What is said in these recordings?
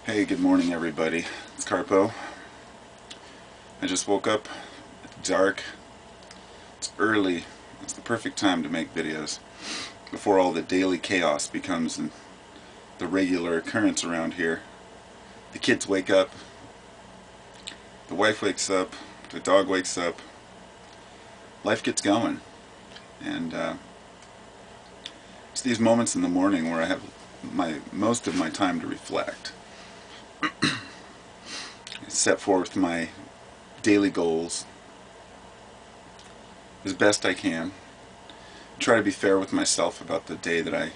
Hey, good morning everybody. It's Carpo. I just woke up. It's dark. It's early. It's the perfect time to make videos before all the daily chaos becomes the regular occurrence around here. The kids wake up. The wife wakes up. The dog wakes up. Life gets going. And it's these moments in the morning where I have most of my time to reflect. Set forth my daily goals as best I can. Try to be fair with myself about the day that I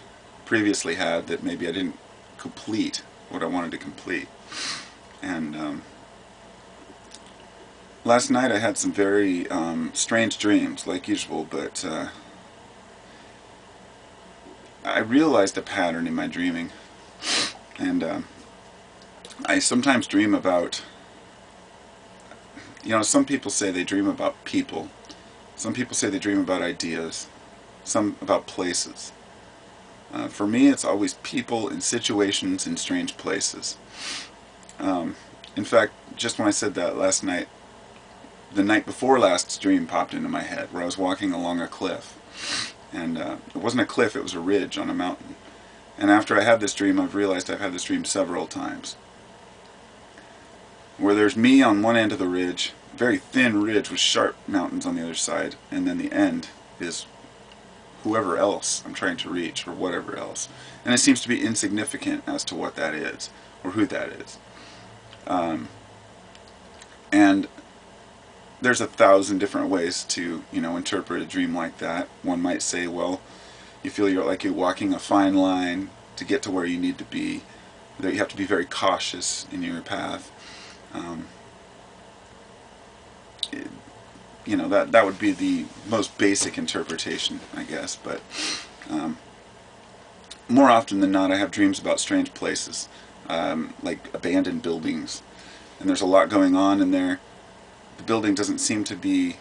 previously had that maybe I didn't complete what I wanted to complete. And last night I had some very strange dreams, like usual, but I realized a pattern in my dreaming. And I sometimes dream about, some people say they dream about people. Some people say they dream about ideas. Some about places. For me, it's always people and situations in strange places. In fact, just when I said that last night, the night before last's dream popped into my head, where I was walking along a cliff. And it wasn't a cliff, it was a ridge on a mountain. And after I had this dream, I've realized I've had this dream several times. Where there's me on one end of the ridge, very thin ridge with sharp mountains on the other side, and then the end is whoever else I'm trying to reach, or whatever else. And it seems to be insignificant as to what that is, or who that is. And there's 1,000 different ways to, interpret a dream like that. One might say, well, you feel like you're walking a fine line to get to where you need to be, that you have to be very cautious in your path. That would be the most basic interpretation, I guess. But more often than not, I have dreams about strange places, like abandoned buildings, and there's a lot going on in there. The building doesn't seem to be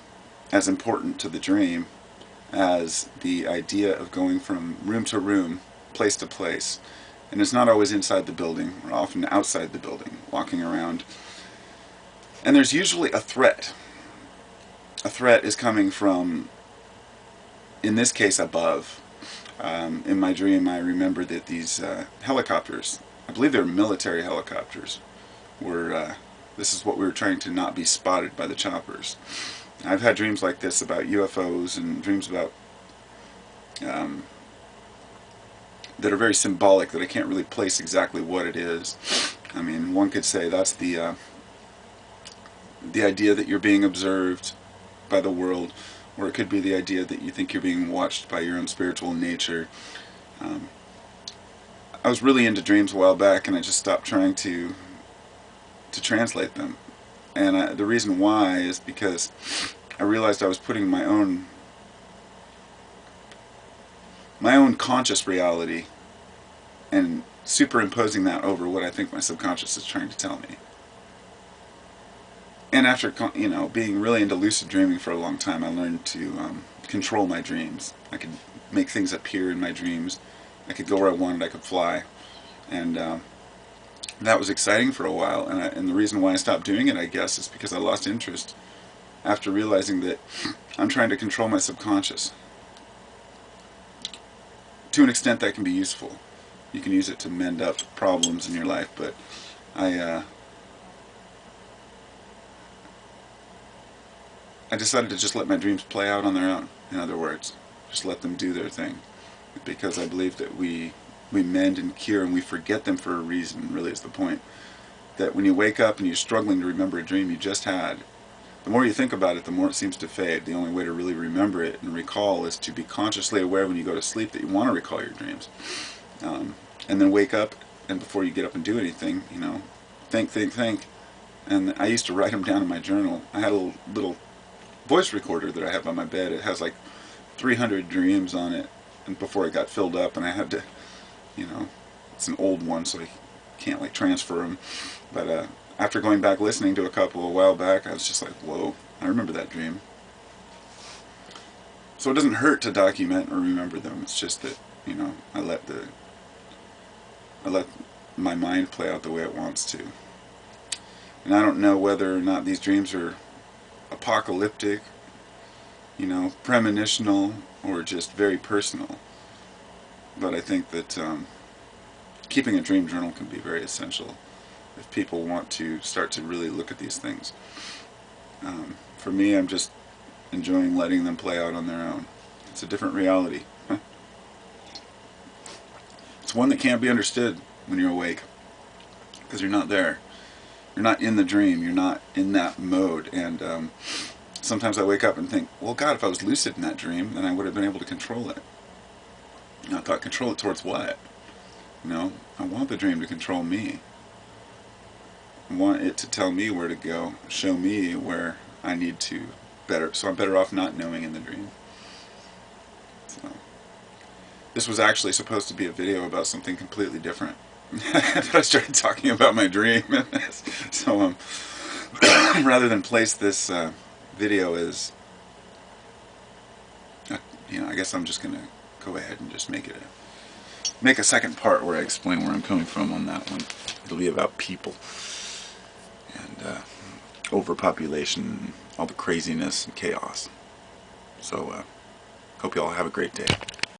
as important to the dream as the idea of going from room to room, place to place. And it's not always inside the building, or often outside the building, walking around. And there's usually a threat. A threat is coming from, in this case, above. In my dream, I remember that these helicopters, I believe they're military helicopters, were, this is what we were trying to not be spotted by the choppers. I've had dreams like this about UFOs and dreams about that are very symbolic, that I can't really place exactly what it is. I mean, one could say that's the idea that you're being observed by the world, or it could be the idea that you think you're being watched by your own spiritual nature. I was really into dreams a while back, and I just stopped trying to translate them. And the reason why is because I realized I was putting my own conscious reality and superimposing that over what I think my subconscious is trying to tell me. And after, being really into lucid dreaming for a long time, I learned to control my dreams. I could make things appear in my dreams. I could go where I wanted. I could fly. And that was exciting for a while. And the reason why I stopped doing it, I guess, is because I lost interest after realizing that I'm trying to control my subconscious. To an extent, that can be useful. You can use it to mend up problems in your life, but I decided to just let my dreams play out on their own, in other words. Just let them do their thing. Because I believe that we mend and cure, and we forget them for a reason, really is the point. That when you wake up and you're struggling to remember a dream you just had, the more you think about it, the more it seems to fade. The only way to really remember it and recall is to be consciously aware when you go to sleep that you want to recall your dreams. And then wake up, and before you get up and do anything, think. And I used to write them down in my journal. I had a little voice recorder that I have on my bed. It has like 300 dreams on it, and before it got filled up, and I had to, it's an old one, so I can't like transfer them. But after going back listening to a couple a while back, I was just like, whoa, I remember that dream. So it doesn't hurt to document or remember them. It's just that, I let my mind play out the way it wants to. And I don't know whether or not these dreams are apocalyptic, premonitional, or just very personal. But I think that keeping a dream journal can be very essential if people want to start to really look at these things. For me, I'm just enjoying letting them play out on their own. It's a different reality. It's one that can't be understood when you're awake, because you're not there. You're not in the dream. You're not in that mode. And sometimes I wake up and think, well, God, if I was lucid in that dream, then I would have been able to control it. And I thought, control it towards what? I want the dream to control me. I want it to tell me where to go, show me where I need to better. So I'm better off not knowing in the dream. So this was actually supposed to be a video about something completely different. But I started talking about my dream. So rather than place this video as, I guess I'm just going to go ahead and just make a second part where I explain where I'm coming from on that one. It'll be about people and overpopulation, all the craziness and chaos. So hope you all have a great day.